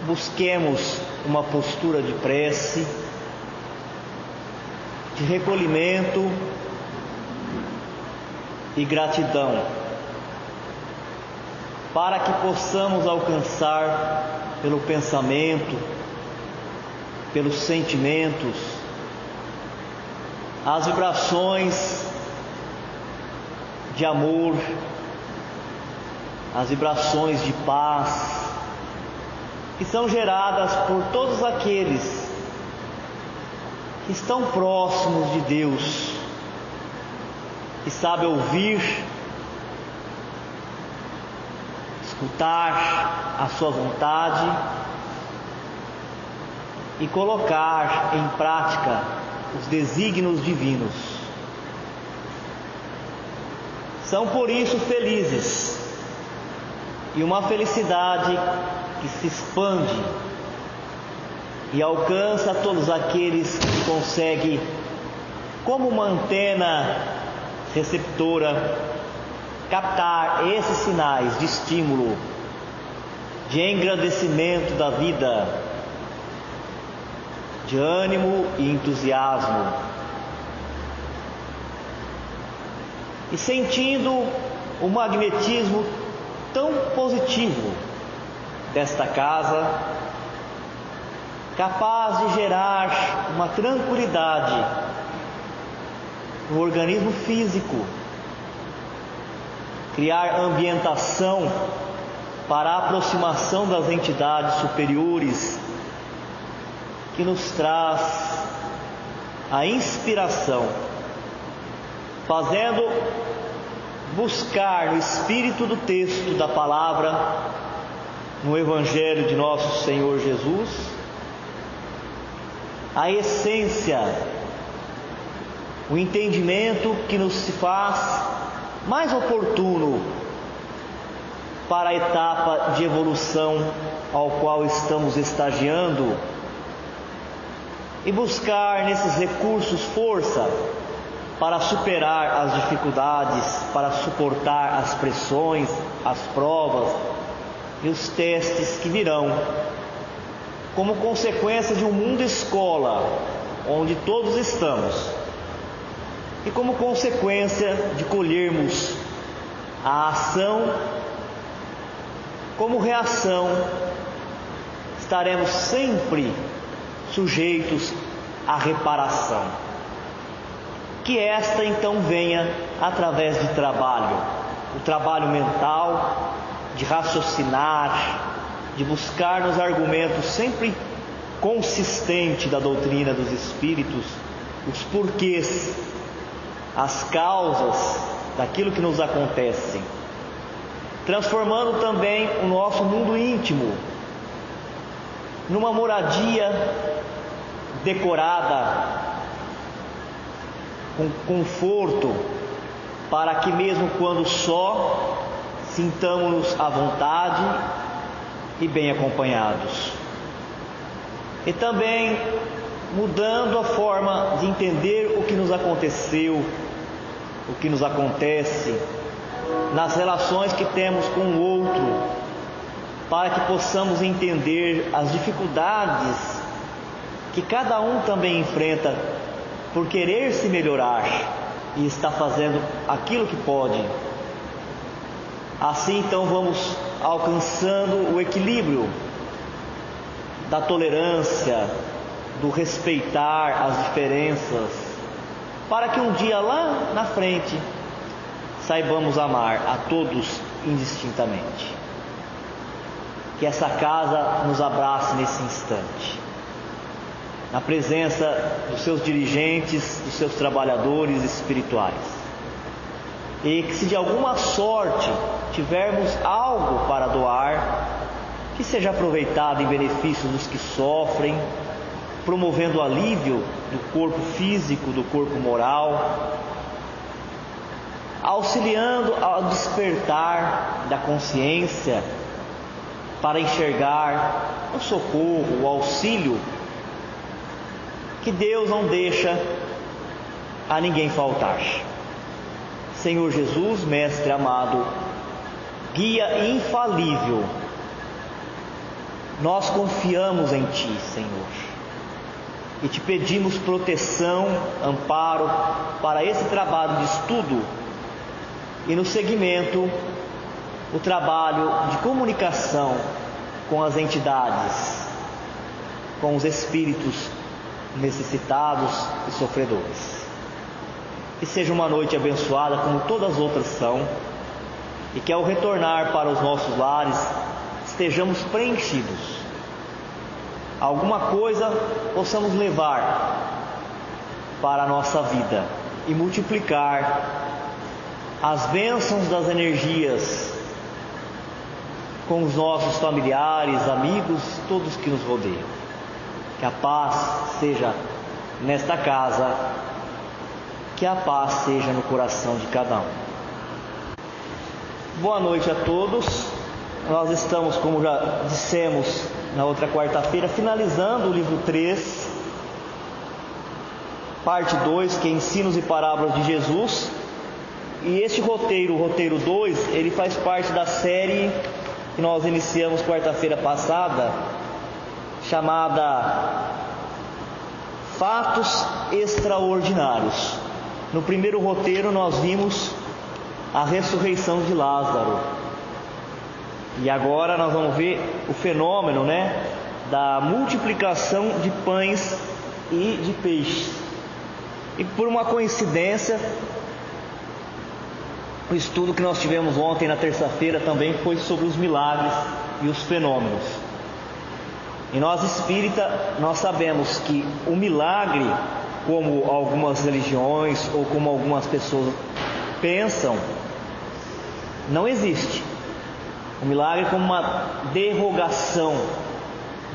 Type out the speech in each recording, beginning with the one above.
busquemos uma postura de prece, de recolhimento e gratidão, para que possamos alcançar pelo pensamento, pelos sentimentos, as vibrações de amor, as vibrações de paz, que são geradas por todos aqueles que estão próximos de Deus, que sabem ouvir, escutar a sua vontade e colocar em prática os desígnios divinos. São por isso felizes, e uma felicidade que se expande e alcança todos aqueles que conseguem, como uma antena receptora, captar esses sinais de estímulo, de engrandecimento da vida, de ânimo e entusiasmo, e sentindo o magnetismo tão positivo desta casa, capaz de gerar uma tranquilidade no organismo físico, criar ambientação para a aproximação das entidades superiores, que nos traz a inspiração, fazendo buscar no espírito do texto da palavra, no Evangelho de nosso Senhor Jesus, a essência, o entendimento que nos se faz mais oportuno para a etapa de evolução ao qual estamos estagiando, e buscar nesses recursos força para superar as dificuldades, para suportar as pressões, as provas e os testes que virão, como consequência de um mundo escola, onde todos estamos, e como consequência de colhermos a ação, como reação, estaremos sempre sujeitos à reparação. Que esta então venha através de trabalho, o trabalho mental, de raciocinar, de buscar nos argumentos sempre consistentes da doutrina dos Espíritos, os porquês, as causas daquilo que nos acontece, transformando também o nosso mundo íntimo numa moradia decorada, com conforto, para que mesmo quando só, sintamos-nos à vontade e bem acompanhados. E também mudando a forma de entender o que nos aconteceu, o que nos acontece, nas relações que temos com o outro, para que possamos entender as dificuldades que cada um também enfrenta por querer se melhorar e está fazendo aquilo que pode. Assim então vamos alcançando o equilíbrio da tolerância, do respeitar as diferenças, para que um dia lá na frente saibamos amar a todos indistintamente. Que essa casa nos abrace nesse instante, na presença dos seus dirigentes, dos seus trabalhadores espirituais, e que, se de alguma sorte tivermos algo para doar, que seja aproveitado em benefício dos que sofrem, promovendo o alívio do corpo físico, do corpo moral, auxiliando ao despertar da consciência para enxergar o socorro, o auxílio que Deus não deixa a ninguém faltar. Senhor Jesus, Mestre amado, guia infalível nós confiamos em Ti, Senhor, e Te pedimos proteção, amparo para esse trabalho de estudo e no seguimento o trabalho de comunicação com as entidades, com os espíritos necessitados e sofredores. Que seja uma noite abençoada como todas as outras são, e que ao retornar para os nossos lares estejamos preenchidos. Alguma coisa possamos levar para a nossa vida e multiplicar as bênçãos das energias com os nossos familiares, amigos, todos que nos rodeiam. Que a paz seja nesta casa, que a paz seja no coração de cada um. Boa noite a todos. Nós estamos, como já dissemos na outra quarta-feira, finalizando o livro 3, parte 2, que é Ensinos e Parábolas de Jesus. E este roteiro, o roteiro 2, ele faz parte da série que nós iniciamos quarta-feira passada, chamada Fatos Extraordinários. No primeiro roteiro nós vimos a ressurreição de Lázaro. E agora nós vamos ver o fenômeno, da multiplicação de pães e de peixes. E por uma coincidência, o estudo que nós tivemos ontem na terça-feira também foi sobre os milagres e os fenômenos. E nós espírita, nós sabemos que o milagre, como algumas religiões ou como algumas pessoas pensam, não existe. O milagre como uma derrogação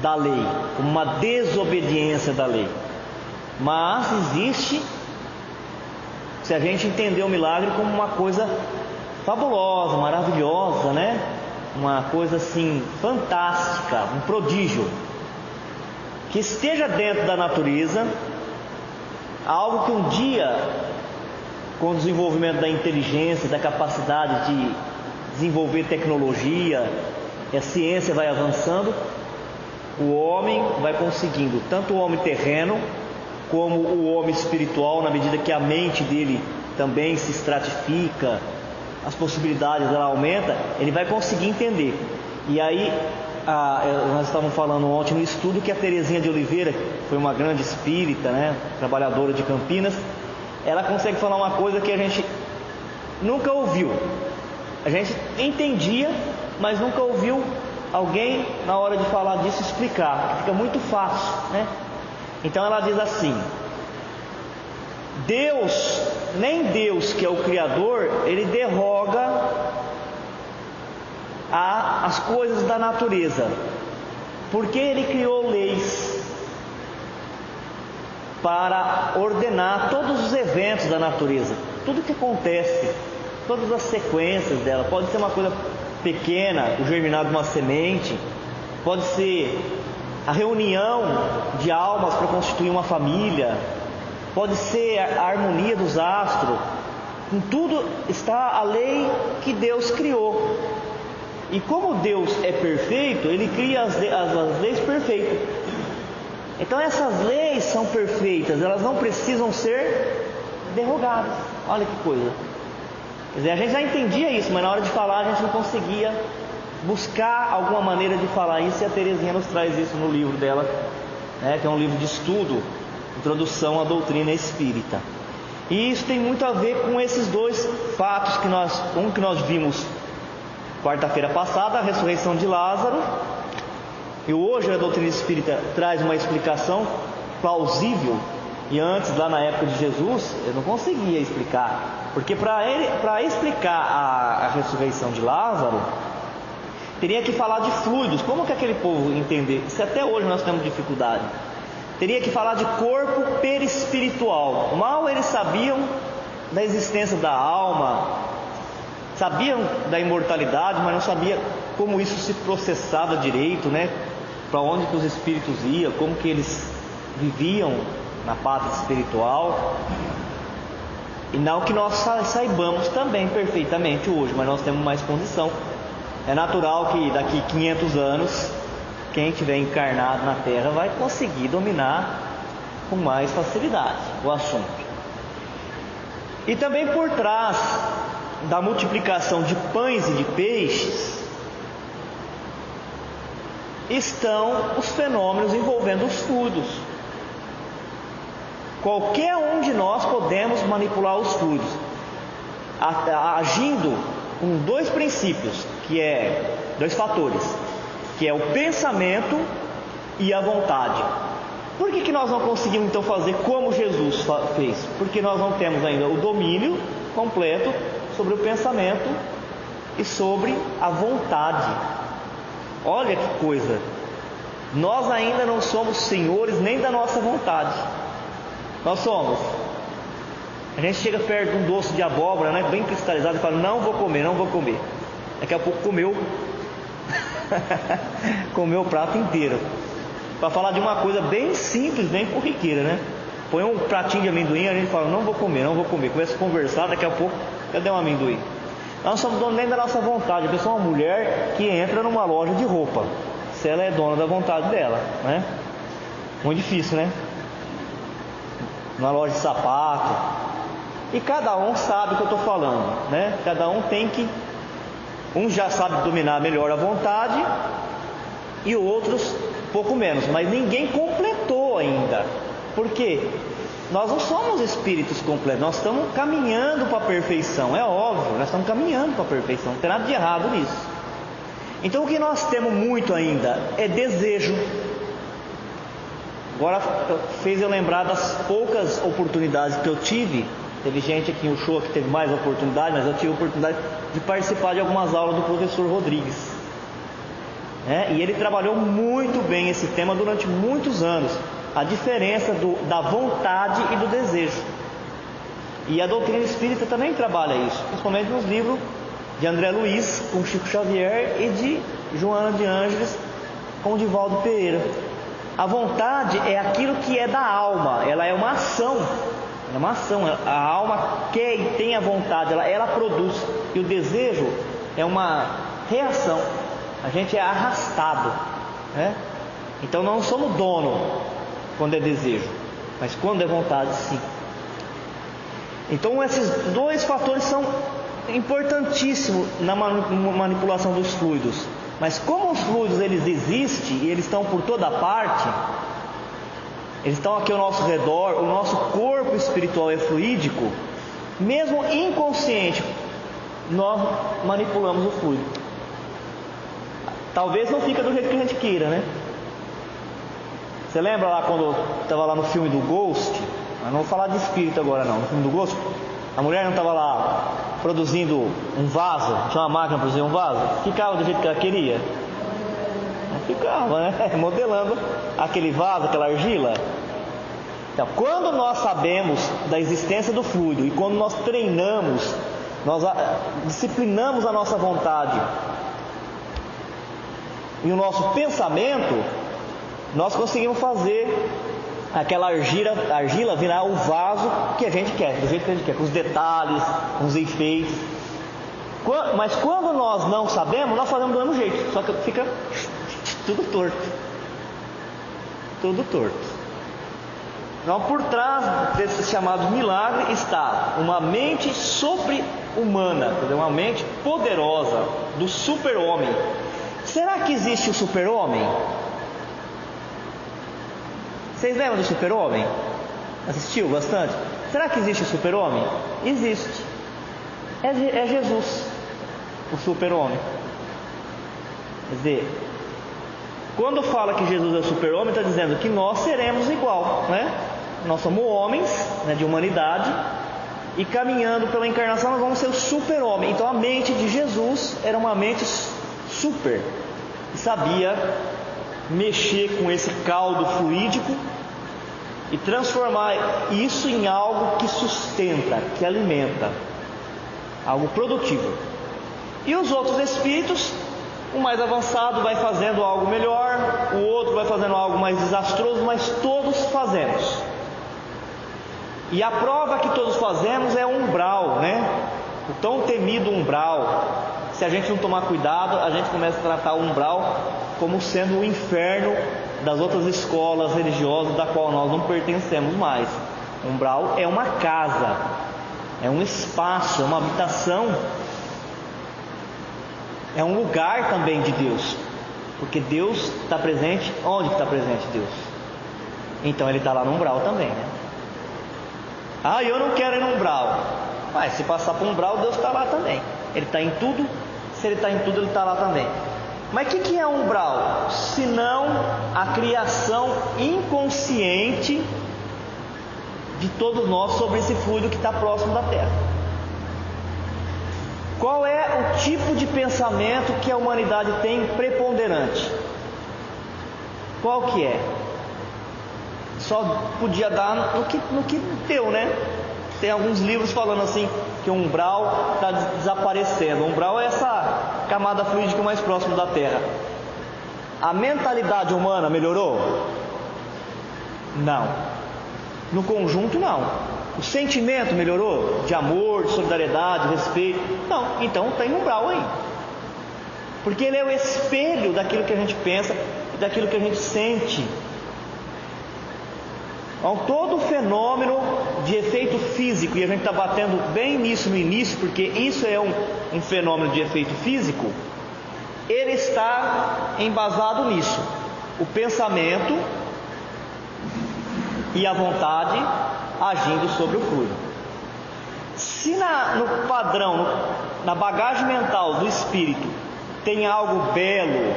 da lei, como uma desobediência da lei. Mas existe, se a gente entender o milagre como uma coisa fabulosa, maravilhosa, uma coisa assim fantástica, um prodígio, que esteja dentro da natureza, algo que um dia, com o desenvolvimento da inteligência, da capacidade de desenvolver tecnologia, e a ciência vai avançando, o homem vai conseguindo, tanto o homem terreno como o homem espiritual, na medida que a mente dele também se estratifica, as possibilidades ela aumenta, ele vai conseguir entender. E aí nós estávamos falando ontem no estudo que a Terezinha de Oliveira, que foi uma grande espírita, trabalhadora de Campinas, ela consegue falar uma coisa que a gente nunca ouviu. A gente entendia, mas nunca ouviu alguém na hora de falar disso explicar. Fica muito fácil, Então ela diz assim: Deus, nem Deus que é o Criador, ele derroga as coisas da natureza, porque ele criou leis para ordenar todos os eventos da natureza, tudo que acontece, todas as sequências dela. Pode ser uma coisa pequena, o germinar de uma semente, pode ser a reunião de almas para constituir uma família, pode ser a harmonia dos astros. Em tudo está a lei que Deus criou. E como Deus é perfeito, Ele cria as leis perfeitas. Então essas leis são perfeitas, elas não precisam ser derrogadas. Olha que coisa. Quer dizer, a gente já entendia isso, mas na hora de falar a gente não conseguia buscar alguma maneira de falar isso, e a Terezinha nos traz isso no livro dela, que é um livro de estudo, Introdução à Doutrina Espírita. E isso tem muito a ver com esses dois fatos que nós vimos quarta-feira passada, a ressurreição de Lázaro, e hoje a doutrina espírita traz uma explicação plausível. E antes, lá na época de Jesus, eu não conseguia explicar, porque para explicar a ressurreição de Lázaro, teria que falar de fluidos. Como que aquele povo entender? Isso até hoje nós temos dificuldade. Teria que falar de corpo perispiritual. Mal eles sabiam da existência da alma, sabiam da imortalidade, mas não sabia como isso se processava direito, para onde que os espíritos iam, como que eles viviam na pátria espiritual. E não que nós saibamos também perfeitamente hoje, mas nós temos mais condição. É natural que daqui 500 anos quem tiver encarnado na Terra vai conseguir dominar com mais facilidade o assunto. E também por trás da multiplicação de pães e de peixes estão os fenômenos envolvendo os fluidos. Qualquer um de nós podemos manipular os fluidos, agindo com dois princípios, dois fatores, que é o pensamento e a vontade. Por que nós não conseguimos então fazer como Jesus fez? Porque nós não temos ainda o domínio completo sobre o pensamento e sobre a vontade. Olha que coisa! Nós ainda não somos senhores nem da nossa vontade. Nós somos. A gente chega perto de um doce de abóbora, né, bem cristalizado, e fala: não vou comer, não vou comer. Daqui a pouco comeu o prato inteiro. Para falar de uma coisa bem simples, bem corriqueira, né? Põe um pratinho de amendoim, a gente fala: não vou comer, não vou comer. Começa a conversar, daqui a pouco, cadê um amendoim? Nós não somos donos nem da nossa vontade. A pessoa é uma mulher que entra numa loja de roupa, se ela é dona da vontade dela, né? Muito difícil, né? Uma loja de sapato. E cada um sabe o que eu estou falando, né? Cada um tem que... Um já sabe dominar melhor a vontade e outros pouco menos, mas ninguém completou ainda. Por quê? Nós não somos espíritos completos, nós estamos caminhando para a perfeição, é óbvio, nós estamos caminhando para a perfeição, não tem nada de errado nisso. Então o que nós temos muito ainda é desejo. Agora fez eu lembrar das poucas oportunidades que eu tive. Teve gente aqui no show que teve mais oportunidade, mas eu tive a oportunidade de participar de algumas aulas do professor Rodrigues. E ele trabalhou muito bem esse tema durante muitos anos. A diferença da vontade e do desejo. E a doutrina espírita também trabalha isso, principalmente nos livros de André Luiz com Chico Xavier e de Joana de Ângeles com Divaldo Pereira. A vontade é aquilo que é da alma, ela é uma ação. É uma ação, a alma quer e tem a vontade, ela produz. E o desejo é uma reação. A gente é arrastado, né? Então não somos dono quando é desejo, mas quando é vontade, sim. Então esses dois fatores são importantíssimos na manipulação dos fluidos. Mas como os fluidos eles existem e eles estão por toda parte, eles estão aqui ao nosso redor, o nosso corpo espiritual é fluídico, mesmo inconsciente, nós manipulamos o fluido. Talvez não fica do jeito que a gente queira, né? Você lembra lá quando estava lá no filme do Ghost? Eu não vou falar de espírito agora não. No filme do Ghost, a mulher não estava lá produzindo um vaso, tinha uma máquina para produzir um vaso, ficava do jeito que ela queria? Não ficava, né? Modelando aquele vaso, aquela argila. Então, quando nós sabemos da existência do fluido e quando nós treinamos, nós disciplinamos a nossa vontade e o nosso pensamento, nós conseguimos fazer aquela argila virar o vaso que a gente quer, do jeito que a gente quer, com os detalhes, com os enfeites. Mas quando nós não sabemos, nós fazemos do mesmo jeito, só que fica tudo torto. Tudo torto. Então, por trás desse chamado milagre está uma mente sobre-humana, uma mente poderosa do super-homem. Será que existe o super-homem? Vocês lembram do super-homem? Assistiu bastante? Será que existe o super-homem? Existe. É Jesus, o super-homem. Quer dizer, quando fala que Jesus é o super-homem, está dizendo que nós seremos igual, né? Nós somos homens, né, de humanidade, e caminhando pela encarnação nós vamos ser o super-homem. Então a mente de Jesus era uma mente super, que sabia mexer com esse caldo fluídico e transformar isso em algo que sustenta, que alimenta, algo produtivo. E os outros espíritos, o mais avançado vai fazendo algo melhor, o outro vai fazendo algo mais desastroso, mas todos fazemos. E a prova que todos fazemos é o umbral, né? O tão temido umbral. Se a gente não tomar cuidado, a gente começa a tratar o umbral como sendo o inferno das outras escolas religiosas da qual nós não pertencemos mais. Umbral é uma casa, é um espaço, é uma habitação, é um lugar também de Deus, porque Deus está presente. Onde está presente Deus? Então Ele está lá no umbral também, né? Ah, eu não quero ir no umbral. Mas se passar por um umbral, Deus está lá também. Ele está em tudo. Se Ele está em tudo, Ele está lá também. Mas o que é um umbral? Senão a criação inconsciente de todos nós sobre esse fluido que está próximo da Terra. Qual é o tipo de pensamento que a humanidade tem preponderante? Qual que é? Só podia dar no que deu, né? Tem alguns livros falando assim que o umbral está desaparecendo. O umbral é essa camada fluídica mais próxima da Terra. A mentalidade humana melhorou? Não. No conjunto, não. O sentimento melhorou? De amor, de solidariedade, de respeito? Não. Então tem umbral aí. Porque ele é o espelho daquilo que a gente pensa e daquilo que a gente sente. Então, todo fenômeno de efeito físico, e a gente está batendo bem nisso no início, porque isso é um fenômeno de efeito físico, ele está embasado nisso. O pensamento e a vontade agindo sobre o fluido. Se no padrão, na bagagem mental do espírito, tem algo belo,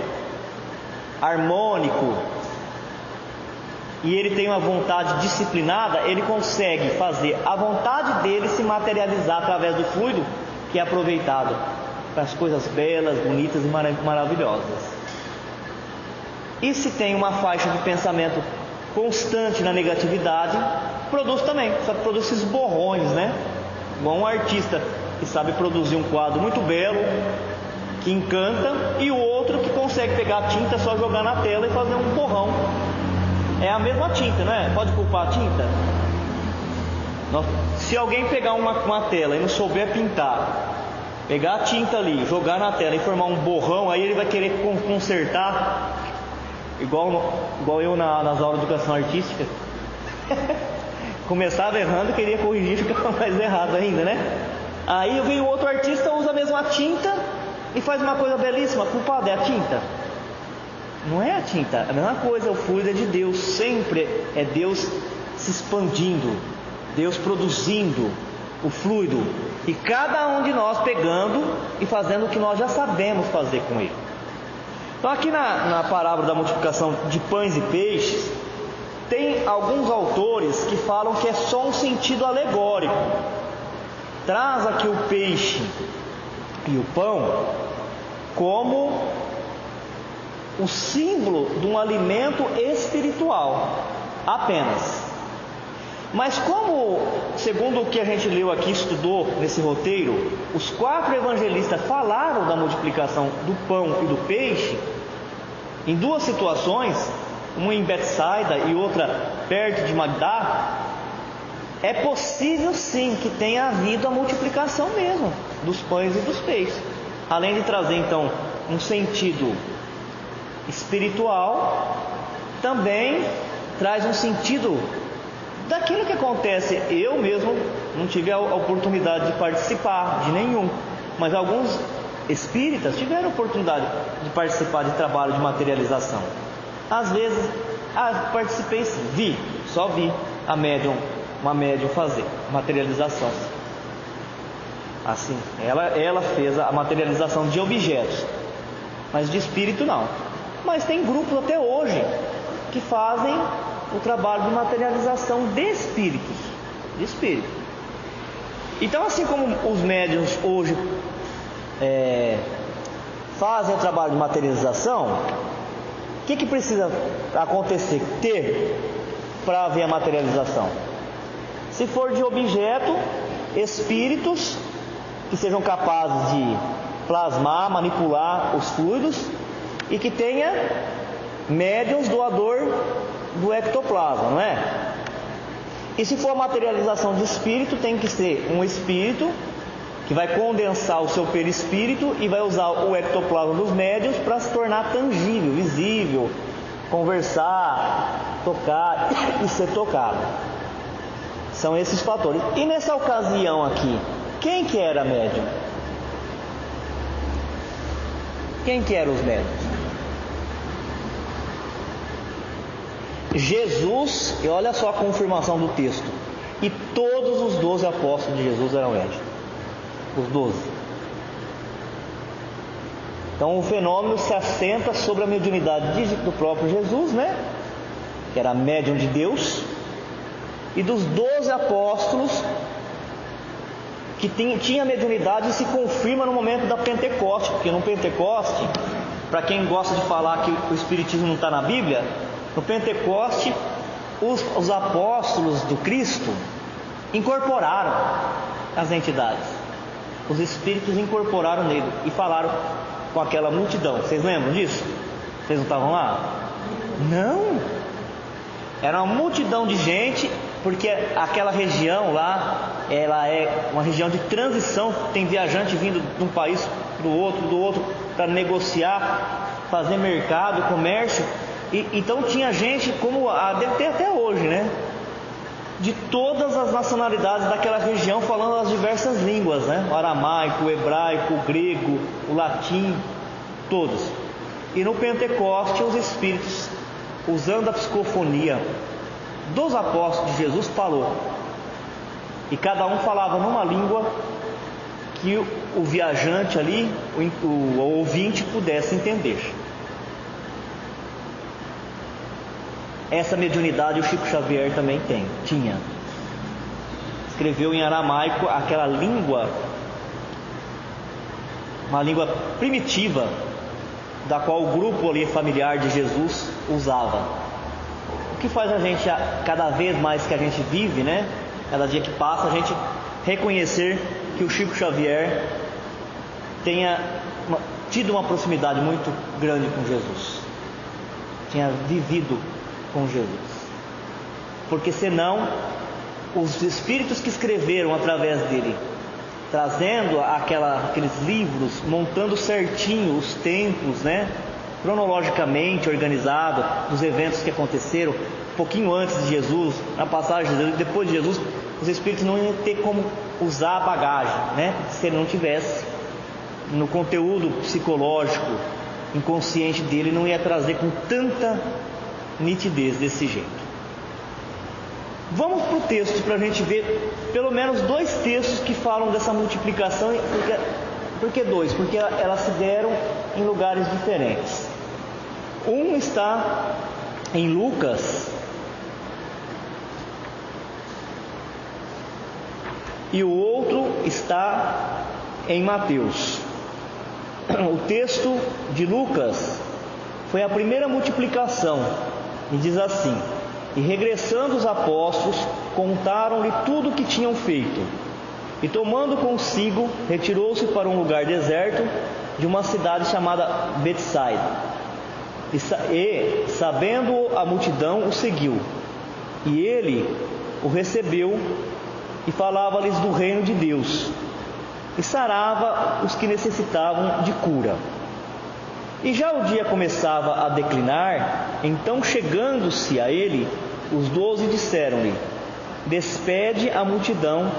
harmônico, e ele tem uma vontade disciplinada, ele consegue fazer a vontade dele se materializar através do fluido, que é aproveitado para as coisas belas, bonitas e maravilhosas. E se tem uma faixa de pensamento constante na negatividade, produz também, só que produz esses borrões, né? Igual um artista que sabe produzir um quadro muito belo, que encanta, e o outro que consegue pegar a tinta, só jogar na tela e fazer um borrão. É a mesma tinta, não é? Pode culpar a tinta? Se alguém pegar uma tela e não souber pintar, pegar a tinta ali, jogar na tela e formar um borrão, aí ele vai querer consertar, igual eu nas aulas de educação artística. Começava errando, queria corrigir, ficava mais errado ainda, né? Aí vem o outro artista, usa a mesma tinta e faz uma coisa belíssima. Culpado é a tinta? Não é a tinta, é a mesma coisa. O fluido é de Deus, sempre é Deus se expandindo, Deus produzindo o fluido, e cada um de nós pegando e fazendo o que nós já sabemos fazer com ele. Então aqui na parábola da multiplicação de pães e peixes, tem alguns autores que falam que é só um sentido alegórico. Traz aqui o peixe e o pão como o símbolo de um alimento espiritual apenas. Mas como, segundo o que a gente leu aqui, estudou nesse roteiro, os 4 evangelistas falaram da multiplicação do pão e do peixe, em 2 situações, uma em Betsaida e outra perto de Magdá, é possível sim que tenha havido a multiplicação mesmo dos pães e dos peixes. Além de trazer então um sentido espiritual, também traz um sentido daquilo que acontece. Eu mesmo não tive a oportunidade de participar de nenhum, mas alguns espíritas tiveram oportunidade de participar de trabalho de materialização. Às vezes, participei sim, só vi uma médium fazer materialização. Assim, ela fez a materialização de objetos, mas de espírito não. Mas tem grupos até hoje que fazem o trabalho de materialização de espíritos, de espírito. Então, assim como os médiuns hoje fazem o trabalho de materialização, o que precisa acontecer, para haver a materialização? Se for de objeto, espíritos que sejam capazes de plasmar, manipular os fluidos, e que tenha médiuns doador do ectoplasma, não é? E se for a materialização de espírito, tem que ser um espírito que vai condensar o seu perispírito e vai usar o ectoplasma dos médiuns para se tornar tangível, visível, conversar, tocar e ser tocado. São esses fatores. E nessa ocasião aqui, quem que era médium? Quem que eram os médiuns? Jesus, e olha só a confirmação do texto, e todos os 12 apóstolos de Jesus eram médiuns. Os 12. Então o fenômeno se assenta sobre a mediunidade do próprio Jesus, né? Que era médium de Deus, e dos 12 apóstolos que tinha mediunidade, e se confirma no momento da Pentecoste, porque no Pentecoste, para quem gosta de falar que o Espiritismo não está na Bíblia, no Pentecoste os apóstolos do Cristo incorporaram as entidades. Os Espíritos incorporaram nele e falaram com aquela multidão. Vocês lembram disso? Vocês não estavam lá? Não! Era uma multidão de gente, porque aquela região lá, ela é uma região de transição. Tem viajante vindo de um país para o outro, do outro, para negociar, fazer mercado, comércio. Então tinha gente, como deve ter até hoje, né? De todas as nacionalidades daquela região, falando as diversas línguas, né? O aramaico, o hebraico, o grego, o latim, todos. E no Pentecoste os Espíritos, usando a psicofonia dos apóstolos de Jesus, falou. E cada um falava numa língua que o viajante ali, o ouvinte, pudesse entender. Essa mediunidade o Chico Xavier também tinha. Escreveu em aramaico, aquela língua, uma língua primitiva, da qual o grupo ali familiar de Jesus usava. O que faz a gente, cada vez mais que a gente vive, né? Cada dia que passa, a gente reconhecer que o Chico Xavier tenha tido uma proximidade muito grande com Jesus. Tinha vivido com Jesus, porque senão os espíritos que escreveram através dele, trazendo aqueles livros, montando certinho os tempos, né, cronologicamente organizado, dos eventos que aconteceram um pouquinho antes de Jesus, na passagem de Jesus, depois de Jesus, os espíritos não iam ter como usar a bagagem, né, se ele não tivesse no conteúdo psicológico, inconsciente dele, não ia trazer com tanta nitidez desse jeito. Vamos para o texto para a gente ver pelo menos 2 textos que falam dessa multiplicação. Por que 2? Porque elas se deram em lugares diferentes. Um está em Lucas e o outro está em Mateus. O texto de Lucas foi a primeira multiplicação. E diz assim: e regressando os apóstolos, contaram-lhe tudo o que tinham feito. E tomando consigo, retirou-se para um lugar deserto de uma cidade chamada Betsaida. E sabendo a multidão, o seguiu. E ele o recebeu e falava-lhes do reino de Deus. E sarava os que necessitavam de cura. E já o dia começava a declinar, então chegando-se a ele, os 12 disseram-lhe: despede a multidão,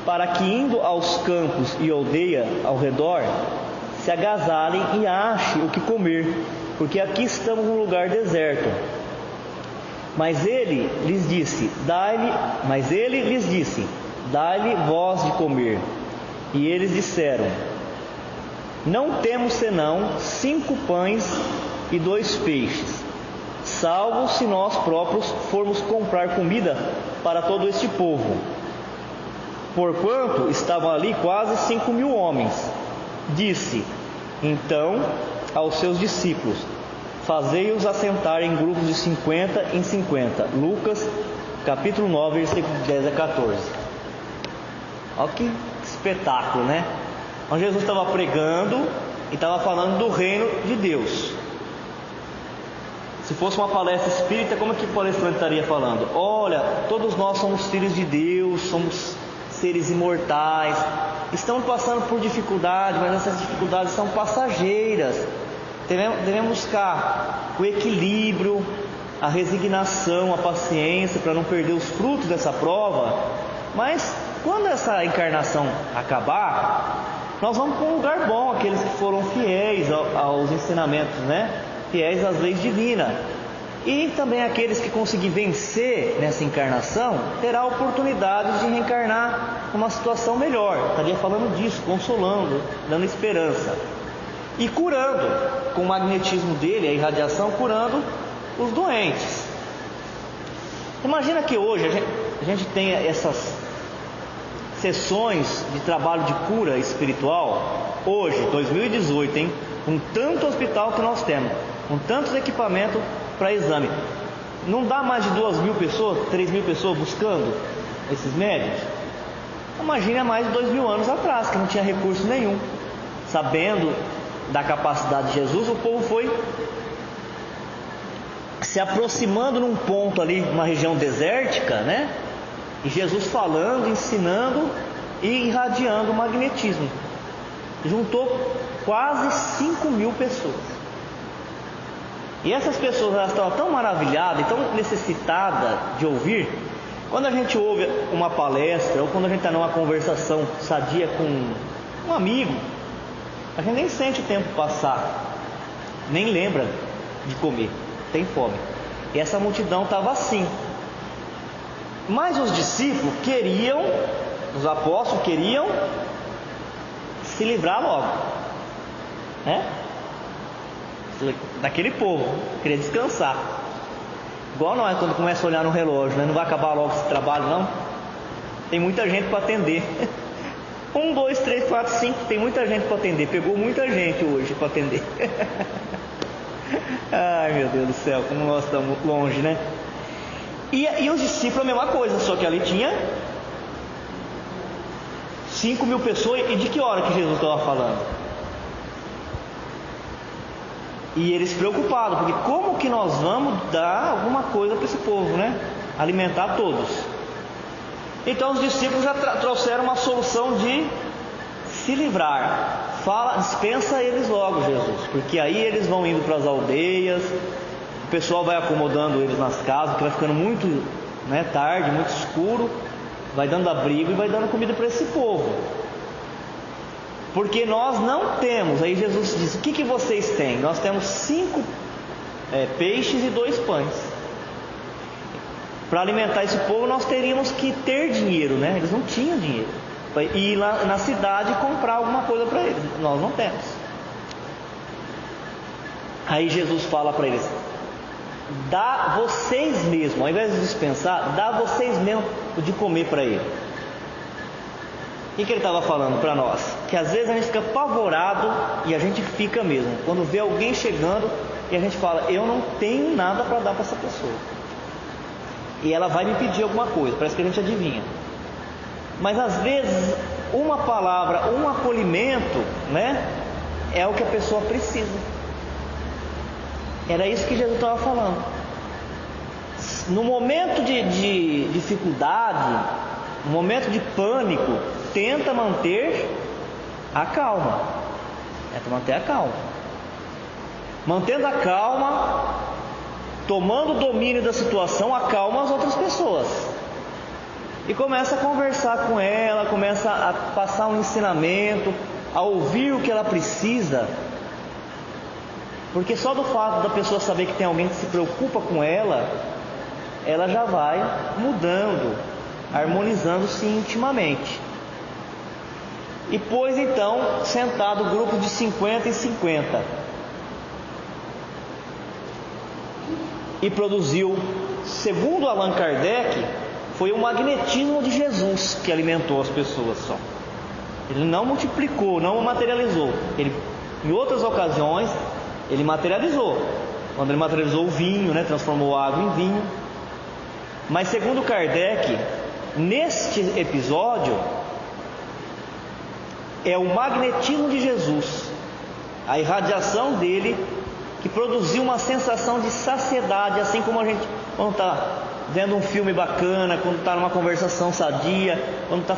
para que indo aos campos e aldeia ao redor, se agasalhem e achem o que comer, porque aqui estamos num lugar deserto. Mas ele lhes disse: dai-lhe vós de comer. E eles disseram: não temos senão 5 pães e 2 peixes, salvo se nós próprios formos comprar comida para todo este povo. Porquanto estavam ali quase 5.000 homens. Disse então aos seus discípulos: fazei-os assentar em grupos de 50 em 50. Lucas capítulo 9, versículo 10 a 14. Olha que espetáculo, né? Onde Jesus estava pregando e estava falando do reino de Deus. Se fosse uma palestra espírita, como é que o palestrante estaria falando? Olha, todos nós somos filhos de Deus, somos seres imortais, estamos passando por dificuldades, mas essas dificuldades são passageiras. Devemos buscar o equilíbrio, a resignação, a paciência, para não perder os frutos dessa prova. Mas quando essa encarnação acabar, nós vamos para um lugar bom, aqueles que foram fiéis aos ensinamentos, né? Fiéis às leis divinas. E também aqueles que conseguirem vencer nessa encarnação, terá a oportunidade de reencarnar numa situação melhor. Estaria falando disso, consolando, dando esperança. E curando, com o magnetismo dele, a irradiação, curando os doentes. Imagina que hoje a gente tem essas sessões de trabalho de cura espiritual. Hoje, 2018, hein? Com tanto hospital que nós temos, com tantos equipamentos para exame, não dá mais de 2.000 pessoas, 3.000 pessoas buscando esses médios? Imagina mais de 2.000 anos atrás, que não tinha recurso nenhum. Sabendo da capacidade de Jesus, o povo foi se aproximando num ponto ali, uma região desértica, né? E Jesus falando, ensinando e irradiando o magnetismo. Juntou quase 5.000 pessoas. E essas pessoas, elas estavam tão maravilhadas e tão necessitadas de ouvir. Quando a gente ouve uma palestra, ou quando a gente está numa conversação sadia com um amigo, a gente nem sente o tempo passar, nem lembra de comer, tem fome. E essa multidão estava assim. Mas os discípulos queriam, os apóstolos queriam se livrar logo, né? Daquele povo, queria descansar. Igual nós, quando começa a olhar no relógio, né? Não vai acabar logo esse trabalho, não? Tem muita gente para atender. 1, 2, 3, 4, 5, tem muita gente para atender. Pegou muita gente hoje para atender. Ai, meu Deus do céu, como nós estamos longe, né? E os discípulos a mesma coisa, só que ali tinha 5.000 pessoas. E de que hora que Jesus estava falando? E eles preocupados, porque como que nós vamos dar alguma coisa para esse povo, né? Alimentar todos. Então os discípulos já trouxeram uma solução de se livrar. Dispensa eles logo, Jesus, porque aí eles vão indo para as aldeias, o pessoal vai acomodando eles nas casas, porque vai ficando muito, né, tarde, muito escuro, vai dando abrigo e vai dando comida para esse povo. Porque nós não temos. Aí Jesus diz: o que vocês têm? Nós temos 5 peixes e 2 pães. Para alimentar esse povo nós teríamos que ter dinheiro, né? Eles não tinham dinheiro para ir lá na cidade e comprar alguma coisa para eles. Nós não temos. Aí Jesus fala para eles: dá vocês mesmos, ao invés de dispensar, dá vocês mesmos de comer para ele. O que ele estava falando para nós? Que às vezes a gente fica apavorado, e a gente fica mesmo, quando vê alguém chegando e a gente fala: eu não tenho nada para dar para essa pessoa, e ela vai me pedir alguma coisa, parece que a gente adivinha. Mas às vezes uma palavra, um acolhimento, né, é o que a pessoa precisa. Era isso que Jesus estava falando. No momento de dificuldade, no momento de pânico, tenta manter a calma. Tenta manter a calma. Mantendo a calma, tomando o domínio da situação, acalma as outras pessoas. E começa a conversar com ela, começa a passar um ensinamento, a ouvir o que ela precisa. Porque só do fato da pessoa saber que tem alguém que se preocupa com ela, ela já vai mudando, harmonizando-se intimamente. E pôs então sentado o grupo de 50 e 50. E produziu, segundo Allan Kardec, foi o magnetismo de Jesus que alimentou as pessoas só. Ele não multiplicou, não materializou. Ele, em outras ocasiões, ele materializou. Quando ele materializou o vinho, né, transformou a água em vinho. Mas segundo Kardec, neste episódio, é o magnetismo de Jesus, a irradiação dele, que produziu uma sensação de saciedade, assim como a gente, quando está vendo um filme bacana, quando está numa conversação sadia, quando está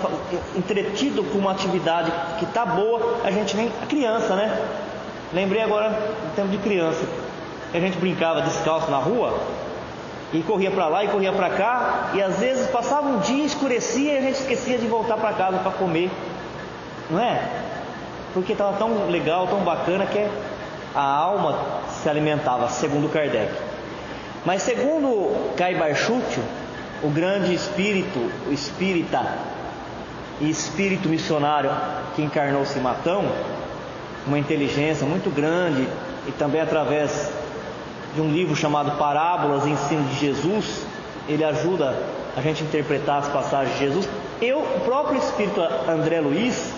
entretido com uma atividade que está boa, a gente nem... A criança, né? Lembrei agora do tempo de criança, que a gente brincava descalço na rua, e corria para lá e corria para cá, e às vezes passava um dia, escurecia, e a gente esquecia de voltar para casa para comer, não é? Porque estava tão legal, tão bacana, que a alma se alimentava, segundo Kardec. Mas segundo Caibar Schutel, o grande espírito, o espírita e espírito missionário que encarnou-se em Matão, uma inteligência muito grande, e também através de um livro chamado Parábolas e Ensino de Jesus, ele ajuda a gente a interpretar as passagens de Jesus. O próprio espírito André Luiz,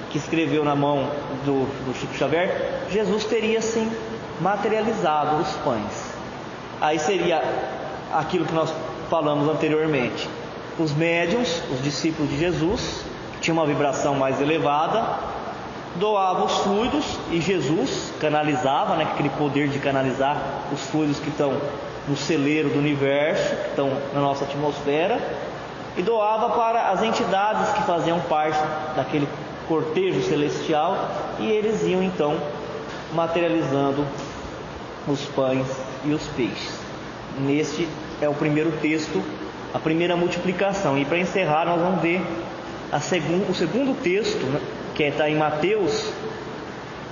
que escreveu na mão do Chico Xavier, Jesus teria sim materializado os pães. Aí seria aquilo que nós falamos anteriormente: os médiuns, os discípulos de Jesus, que tinham uma vibração mais elevada, doavam os fluidos, e Jesus canalizava, né, aquele poder de canalizar os fluidos que estão no celeiro do universo, que estão na nossa atmosfera, e doava para as entidades que faziam parte daquele cortejo celestial, e eles iam então materializando os pães e os peixes. Neste é o primeiro texto, a primeira multiplicação. E para encerrar, nós vamos ver o segundo texto, né, que está em Mateus,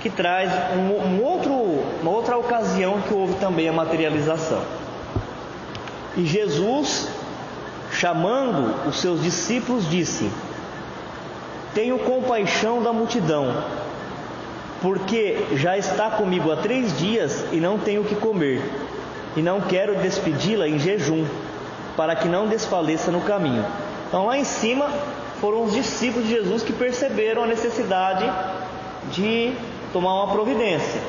que traz uma outra ocasião que houve também a materialização. E Jesus, chamando os seus discípulos, disse: tenho compaixão da multidão, porque já está comigo há 3 dias e não tenho o que comer, e não quero despedi-la em jejum, para que não desfaleça no caminho. Então lá em cima foram os discípulos de Jesus que perceberam a necessidade de tomar uma providência.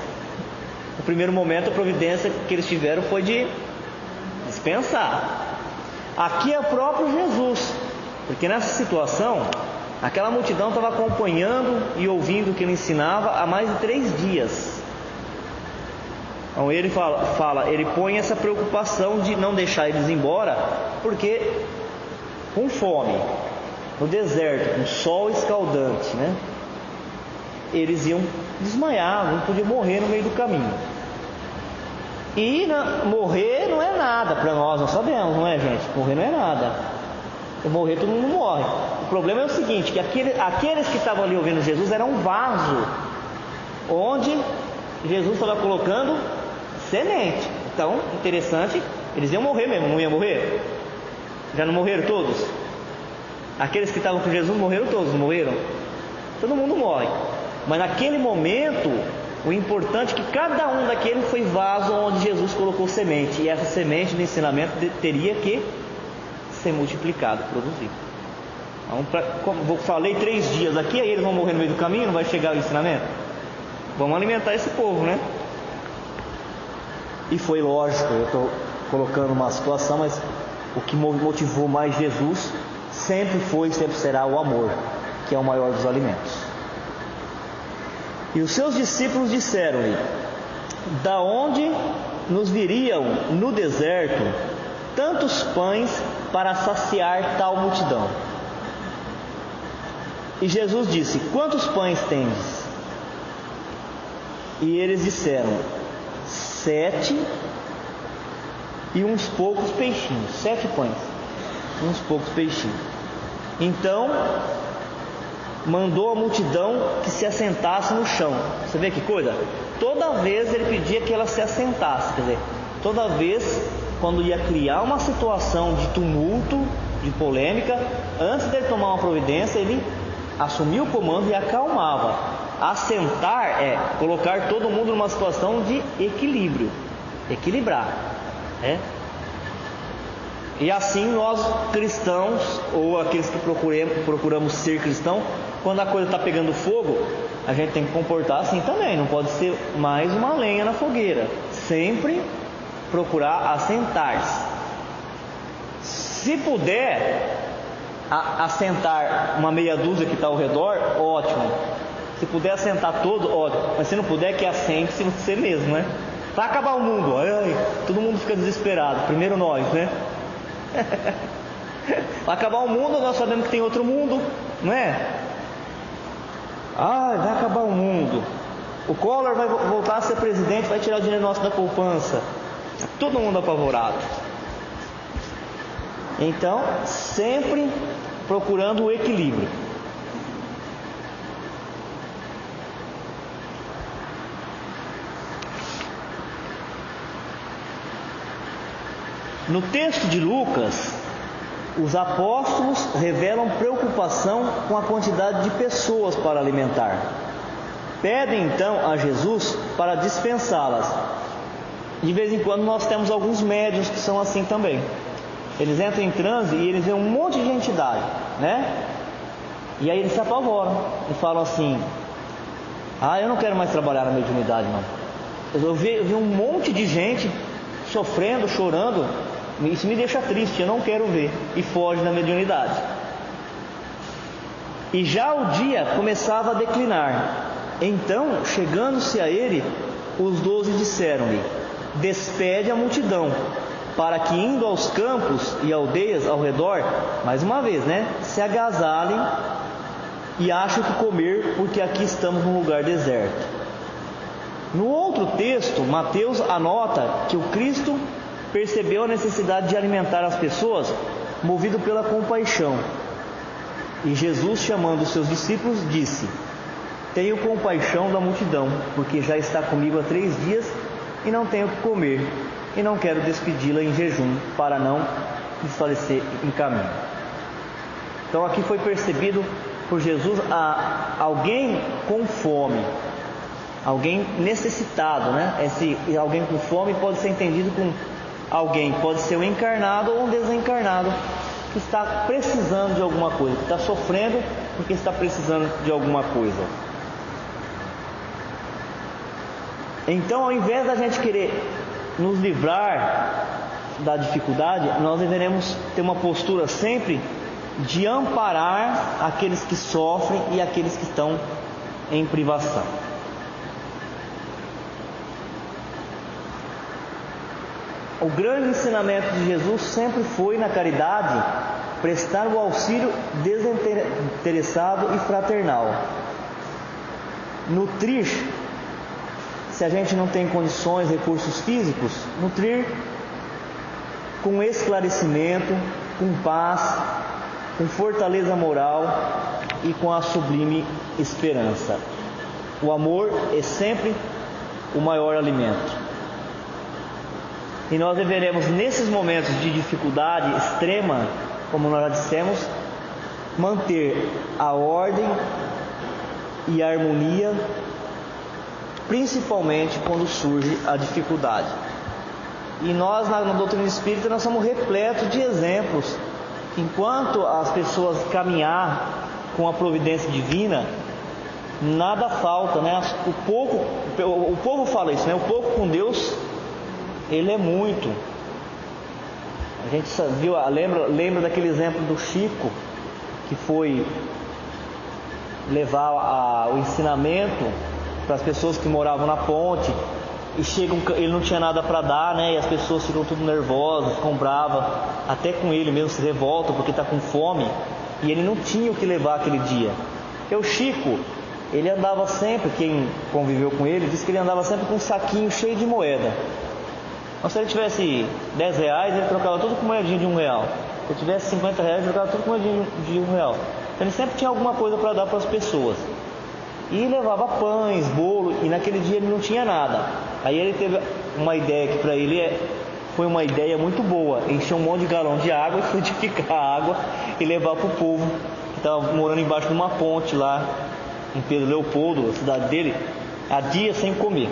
No primeiro momento, a providência que eles tiveram foi de dispensar. Aqui é o próprio Jesus, porque nessa situação aquela multidão estava acompanhando e ouvindo o que ele ensinava há mais de 3 dias. Então ele fala, ele põe essa preocupação de não deixar eles embora, porque com fome, no deserto, com sol escaldante, né, eles iam desmaiar, não podiam morrer no meio do caminho. E morrer não é nada para nós sabemos, não é, gente? Morrer não é nada. Se morrer, todo mundo morre. O problema é o seguinte, que aqueles que estavam ali ouvindo Jesus eram um vaso onde Jesus estava colocando semente. Então, interessante, eles iam morrer mesmo, não iam morrer? Já não morreram todos? Aqueles que estavam com Jesus morreram todos, não morreram? Todo mundo morre. Mas naquele momento, o importante é que cada um daqueles foi vaso onde Jesus colocou semente. E essa semente do ensinamento teria que ser multiplicado, produzido. Então, como eu falei 3 dias aqui, aí eles vão morrer no meio do caminho, não vai chegar o ensinamento? Vamos alimentar esse povo, né? E foi lógico, eu estou colocando uma situação, mas o que motivou mais Jesus sempre foi e sempre será o amor, que é o maior dos alimentos. E os seus discípulos disseram-lhe: da onde nos viriam no deserto tantos pães para saciar tal multidão? E Jesus disse: quantos pães tendes? E eles disseram: 7 e uns poucos peixinhos. 7 pães e uns poucos peixinhos. Então mandou a multidão que se assentasse no chão. Você vê que coisa? Toda vez ele pedia que ela se assentasse. Quer dizer, toda vez quando ia criar uma situação de tumulto, de polêmica, antes dele tomar uma providência, ele assumia o comando e acalmava. Assentar é colocar todo mundo numa situação de equilíbrio, equilibrar, né? E assim nós cristãos, ou aqueles que procuramos ser cristãos, quando a coisa está pegando fogo, a gente tem que comportar assim também. Não pode ser mais uma lenha na fogueira. Sempre procurar assentar-se. Se puder assentar uma meia dúzia que está ao redor, ótimo. Se puder assentar todo, ótimo. Mas se não puder, que assente-se você mesmo, né? Vai acabar o mundo, ai, todo mundo fica desesperado. Primeiro nós, né? Vai acabar o mundo, nós sabemos que tem outro mundo, não é? Ah, vai acabar o mundo. O Collor vai voltar a ser presidente, vai tirar o dinheiro nosso da poupança. Todo mundo apavorado. Então, sempre procurando o equilíbrio. No texto de Lucas, os apóstolos revelam preocupação com a quantidade de pessoas para alimentar. Pedem então a Jesus para dispensá-las. De vez em quando nós temos alguns médiuns que são assim também. Eles entram em transe e eles veem um monte de entidade, né? E aí eles se apavoram e falam assim: ah, eu não quero mais trabalhar na mediunidade, não. Eu vi um monte de gente sofrendo, chorando. Isso me deixa triste, eu não quero ver. E foge da mediunidade. E já o dia começava a declinar. Então, chegando-se a ele, os 12 disseram-lhe: despede a multidão, para que, indo aos campos e aldeias ao redor, mais uma vez, né, se agasalhem e achem o que comer, porque aqui estamos num lugar deserto. No outro texto, Mateus anota que o Cristo percebeu a necessidade de alimentar as pessoas, movido pela compaixão. E Jesus, chamando os seus discípulos, disse: tenho compaixão da multidão, porque já está comigo há 3 dias e não tenho o que comer, e não quero despedi-la em jejum, para não desfalecer em caminho. Então aqui foi percebido por Jesus alguém com fome, alguém necessitado, né? Esse alguém com fome pode ser entendido com alguém, pode ser um encarnado ou um desencarnado, que está precisando de alguma coisa, que está sofrendo porque está precisando de alguma coisa. Então, ao invés da gente querer nos livrar da dificuldade, nós deveremos ter uma postura sempre de amparar aqueles que sofrem e aqueles que estão em privação. O grande ensinamento de Jesus sempre foi, na caridade, prestar o auxílio desinteressado e fraternal. Nutrir, se a gente não tem condições, recursos físicos, nutrir com esclarecimento, com paz, com fortaleza moral e com a sublime esperança. O amor é sempre o maior alimento. E nós deveremos, nesses momentos de dificuldade extrema, como nós já dissemos, manter a ordem e a harmonia, principalmente quando surge a dificuldade. E nós, na doutrina espírita, nós somos repletos de exemplos. Enquanto as pessoas caminhar com a providência divina, nada falta, né? O povo fala isso, né? O pouco com Deus, ele é muito. A gente viu, lembra daquele exemplo do Chico, que foi levar o ensinamento para as pessoas que moravam na ponte, e ele não tinha nada para dar, né? E as pessoas ficam tudo nervosas, ficam bravas, até com ele mesmo se revoltam porque está com fome, e ele não tinha o que levar aquele dia. Porque o Chico, ele andava sempre, quem conviveu com ele, disse que ele andava sempre com um saquinho cheio de moeda. Mas se ele tivesse 10 reais, ele trocava tudo com moedinha de R$1. Se ele tivesse 50 reais, ele trocava tudo com moedinha de R$1. Então ele sempre tinha alguma coisa para dar para as pessoas. E levava pães, bolo, e naquele dia ele não tinha nada. Aí ele teve uma ideia que para ele foi uma ideia muito boa: encher um monte de galão de água e frutificar a água e levar para o povo que estava morando embaixo de uma ponte lá em Pedro Leopoldo, a cidade dele, há dias sem comer.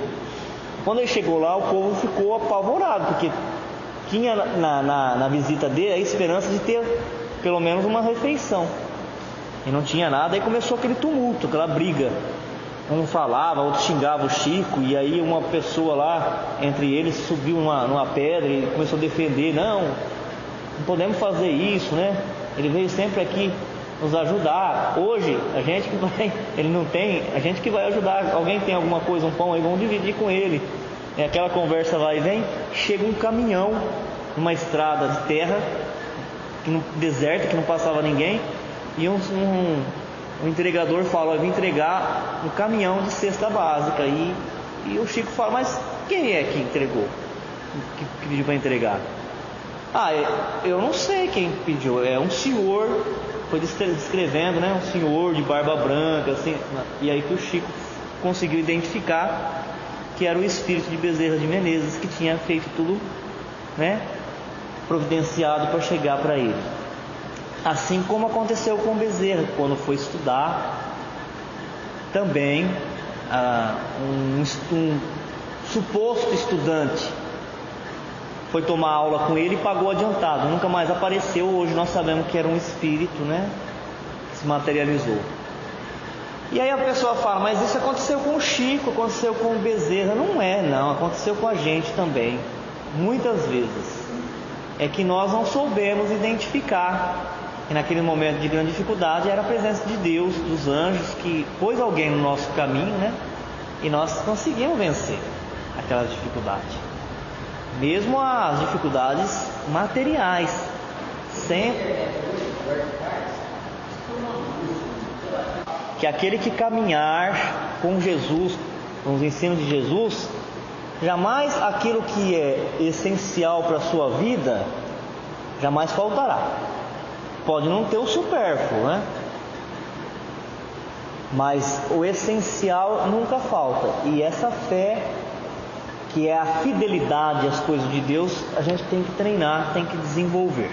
Quando ele chegou lá, o povo ficou apavorado, porque tinha na visita dele a esperança de ter pelo menos uma refeição. E não tinha nada, aí começou aquele tumulto, aquela briga. Um falava, outro xingava o Chico, e aí uma pessoa lá, entre eles, subiu numa pedra e começou a defender: não podemos fazer isso, né? Ele veio sempre aqui nos ajudar. Hoje, a gente que vai, ele não tem, a gente que vai ajudar. Alguém tem alguma coisa, um pão aí, vamos dividir com ele. Aquela conversa vai e vem, chega um caminhão numa estrada de terra no deserto, que não passava ninguém, e um entregador fala: eu vim entregar um caminhão de cesta básica. E o Chico fala: mas quem é que entregou? Que pediu para entregar? Eu não sei quem pediu, é um senhor, foi descrevendo, né? Um senhor de barba branca, assim. E aí que o Chico conseguiu identificar que era o espírito de Bezerra de Menezes, que tinha feito tudo, né, providenciado para chegar para ele. Assim como aconteceu com Bezerra, quando foi estudar, também um suposto estudante foi tomar aula com ele e pagou adiantado, nunca mais apareceu. Hoje nós sabemos que era um espírito, né, que se materializou. E aí a pessoa fala: mas isso aconteceu com o Chico, aconteceu com o Bezerra. Não, aconteceu com a gente também, muitas vezes. É que nós não soubemos identificar que naquele momento de grande dificuldade era a presença de Deus, dos anjos, que pôs alguém no nosso caminho, né? E nós conseguimos vencer aquela dificuldade, mesmo as dificuldades materiais, sempre. Que aquele que caminhar com Jesus, com os ensinos de Jesus, jamais aquilo que é essencial para a sua vida, jamais faltará. Pode não ter o supérfluo, né? Mas o essencial nunca falta. E essa fé, que é a fidelidade às coisas de Deus, a gente tem que treinar, tem que desenvolver.